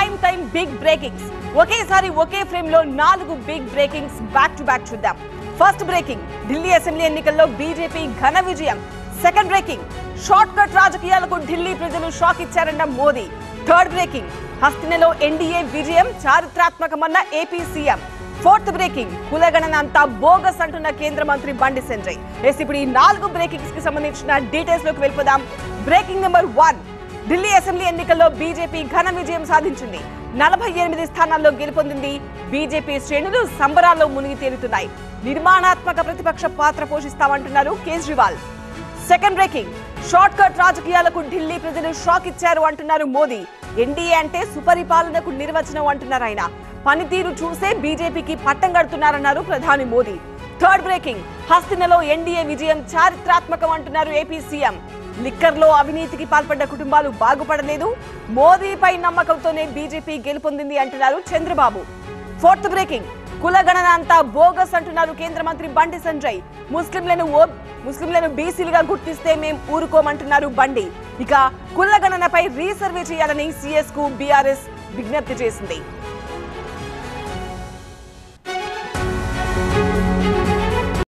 Prime time big breakings. ఒకేసారి ఒకే frame లో 4 big breakings back to back చూద్దాం. First breaking, Delhi assembly ఎన్నికల్లో BJP ఘన విజయం. సెకండ్ బ్రేకింగ్, షార్ట్ కట్ రాజకీయాలకు ఢిల్లీ ప్రజలు షాక్ ఇచ్చారన్న మోదీ. థర్డ్ బ్రేకింగ్, హస్తినలో ఎన్డీఏ విజయం చారిత్రాత్మకమన్న ఏపీ సీఎం. ఫోర్త్ బ్రేకింగ్, కులగణన అంతా బోగస్ అంటున్న కేంద్ర మంత్రి బండి సంజయ్. ఇప్పుడు ఈ 4 బ్రేకింగ్స్ కి సంబంధించిన డీటెయిల్స్ లోకి వెళ్ళిపోదాం. బ్రేకింగ్ నెంబర్ 1, ఢిల్లీ అసెంబ్లీ ఎన్నికల్లో బీజేపీ ఘన విజయం సాధించింది. 48 స్థానాల్లో గెలుపొందింది. బీజేపీ శ్రేణులు సంబరాల్లో మునిగి తేలుతున్నాయి. నిర్మాణాత్మక ప్రతిపక్ష పాత్ర పోషిస్తామంటున్నారు Kejriwal. Second breaking, short cut రాజకీయాలకు ఢిల్లీ ప్రజలు షాక్ ఇచ్చారు అంటున్నారు మోదీ. ఎన్డీఏ అంటే సుపరిపాలనకు నిర్వచనం అంటున్నారు ఆయన. పనితీరు చూసే బీజేపీకి పట్టం కడుతున్నారన్నారు ప్రధాని మోదీ. థర్డ్ బ్రేకింగ్, హస్తినలో ఎన్డీఏ విజయం చారిత్రాత్మకం అంటున్నారు ఏపీ సీఎం. లిక్కర్లో అవినీతికి పాల్పడ్డ కుటుంబాలు బాగుపడలేదు, మోదీపై నమ్మకంతోనే బీజేపీ గెలుపొందింది అంటున్నారు చంద్రబాబు. ఫోర్త్ బ్రేకింగ్, కులగణన అంతా బోగస్ అంటున్నారు కేంద్ర మంత్రి బండి సంజయ్. ముస్లింలను బీసీలుగా గుర్తిస్తే మేం ఊరుకోమంటున్నారు బండి. ఇక కులగణనపై రీసర్వే చేయాలని సీఎస్ కు బీఆర్ఎస్ విజ్ఞప్తి చేసింది.